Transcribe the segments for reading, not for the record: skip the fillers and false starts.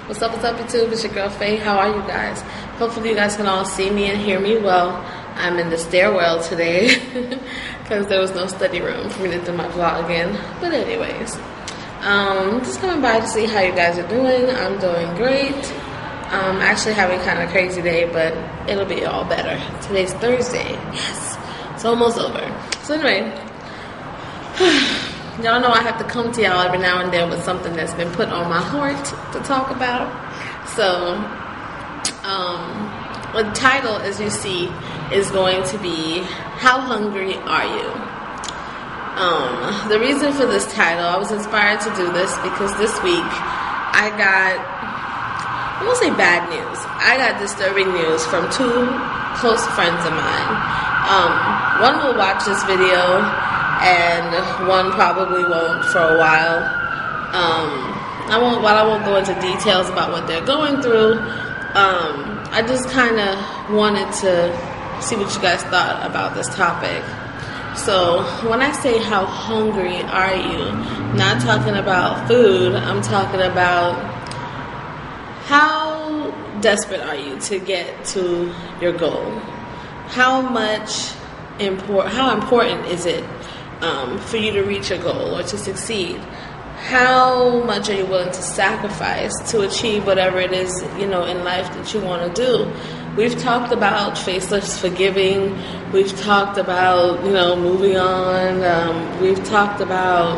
What's up, YouTube? It's your girl Faye. How are you guys? Hopefully you guys can all see me and hear me well. I'm in the stairwell today because there was no study room for me to do my vlog in. But anyways, just coming by to see how you guys are doing. I'm doing great. Actually having kind of a crazy day, but it'll be all better. Today's Thursday. Yes, it's almost over. So anyway, y'all know I have to come to y'all every now and then with something that's been put on my heart to talk about. So, the title, as you see, is going to be, How Hungry Are You? The reason for this title, I was inspired to do this because this week I won't say bad news. I got disturbing news from two close friends of mine. One will watch this video, and one probably won't for a while. While I won't go into details about what they're going through, I just kind of wanted to see what you guys thought about this topic. So when I say how hungry are you, I'm not talking about food, I'm talking about how desperate are you to get to your goal? How important is it for you to reach your goal or to succeed? How much are you willing to sacrifice to achieve whatever it is, in life that you want to do? We've talked about faceless forgiving. We've talked about, moving on. We've talked about,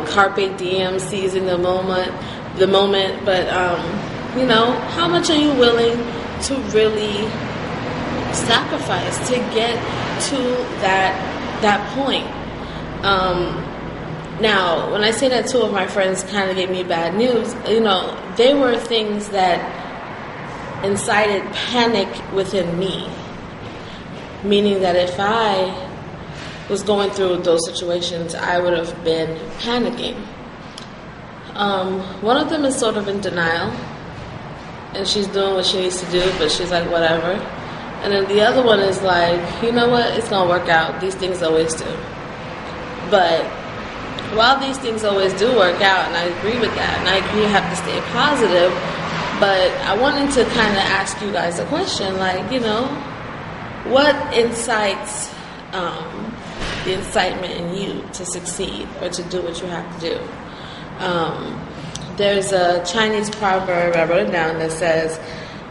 carpe diem, seizing the moment. But, how much are you willing to really sacrifice to get to that point? Now, when I say that two of my friends kind of gave me bad news, they were things that incited panic within me. Meaning that if I was going through those situations, I would have been panicking. One of them is sort of in denial, and she's doing what she needs to do, but she's like, whatever. And then the other one is like, you know what, it's going to work out. These things always do. But while these things always do work out, and I agree with that, and I agree you have to stay positive, but I wanted to kind of ask you guys a question, like, what incites the incitement in you to succeed or to do what you have to do? There's a Chinese proverb, I wrote it down, that says,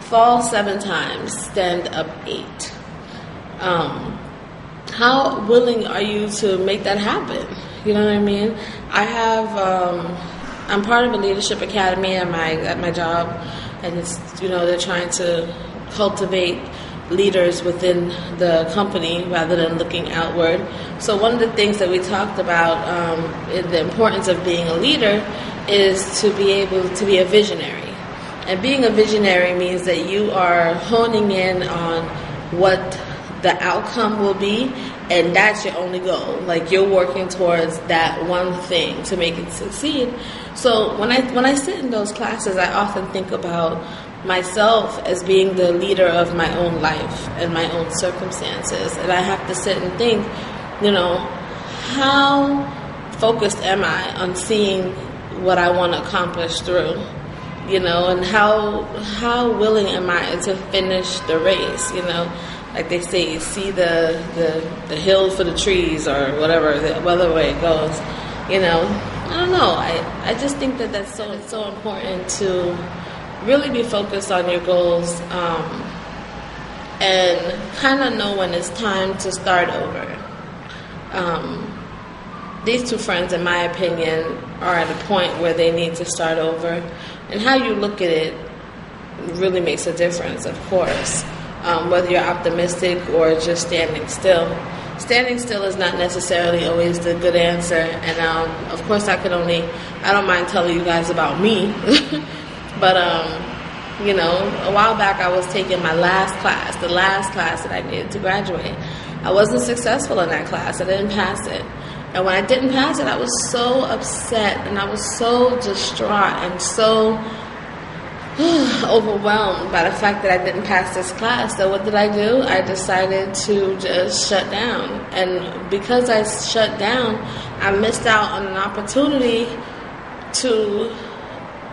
fall 7 times, stand up 8. How willing are you to make that happen? You know what I mean? I'm part of a leadership academy at my job, and it's, they're trying to cultivate leaders within the company rather than looking outward. So one of the things that we talked about, the importance of being a leader, is to be able to be a visionary. And being a visionary means that you are honing in on what the outcome will be, and that's your only goal. Like, you're working towards that one thing to make it succeed. So when I sit in those classes, I often think about myself as being the leader of my own life and my own circumstances, and I have to sit and think, how focused am I on seeing what I want to accomplish through, and how willing am I to finish the race, Like they say, see the hill for the trees, or whatever way it goes. I don't know. I just think that's so important to really be focused on your goals, and kind of know when it's time to start over. These two friends, in my opinion, are at a point where they need to start over, and how you look at it really makes a difference, of course. Whether you're optimistic or just standing still. Standing still is not necessarily always the good answer, and of course I don't mind telling you guys about me, but a while back I was taking my last class, the last class that I needed to graduate. I wasn't successful in that class, I didn't pass it, and when I didn't pass it, I was so upset, and I was so distraught, and so overwhelmed by the fact that I didn't pass this class. So what did I do? I decided to just shut down. And because I shut down, I missed out on an opportunity to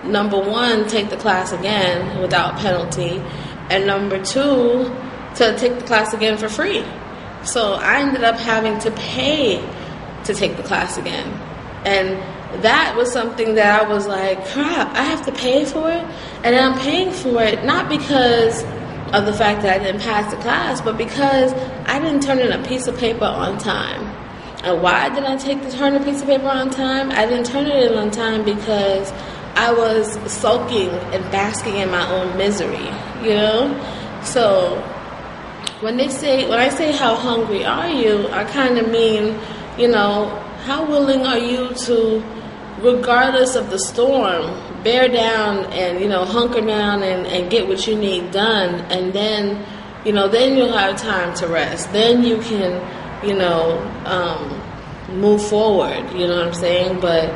number one, take the class again without penalty, and number two, to take the class again for free. So I ended up having to pay to take the class again. And that was something that I was like, crap, I have to pay for it? And I'm paying for it not because of the fact that I didn't pass the class, but because I didn't turn in a piece of paper on time. And why did I turn a piece of paper on time? I didn't turn it in on time because I was sulking and basking in my own misery, you know? So when I say how hungry are you, I kind of mean, you know, how willing are you to, regardless of the storm, bear down and, you know, hunker down and get what you need done, and then, you know, then you'll have time to rest. Then you can, you know, move forward, you know what I'm saying? But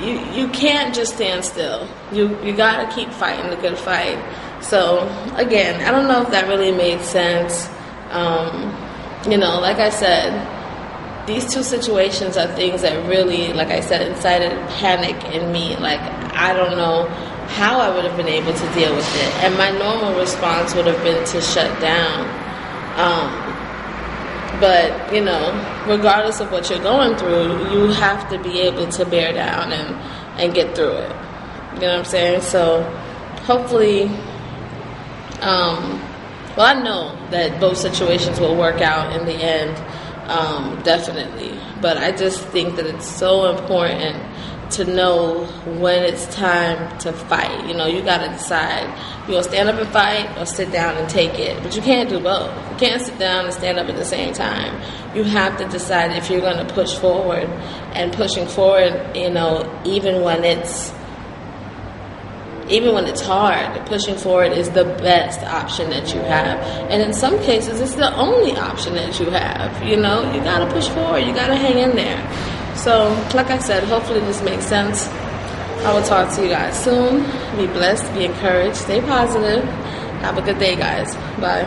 you can't just stand still. You gotta keep fighting the good fight. So again, I don't know if that really made sense. You know, like I said, these two situations are things that really, like I said, incited panic in me. Like, I don't know how I would have been able to deal with it. And my normal response would have been to shut down. But, you know, regardless of what you're going through, you have to be able to bear down and get through it. You know what I'm saying? So hopefully, well, I know that both situations will work out in the end, definitely. But I just think that it's so important to know when it's time to fight. You know, you got to decide. You going to stand up and fight or sit down and take it. But you can't do both. You can't sit down and stand up at the same time. You have to decide if you're going to push forward. And pushing forward, you know, even when it's hard, pushing forward is the best option that you have. And in some cases, it's the only option that you have. You know, you got to push forward. You got to hang in there. So, like I said, hopefully this makes sense. I will talk to you guys soon. Be blessed, be encouraged, stay positive. Have a good day, guys. Bye.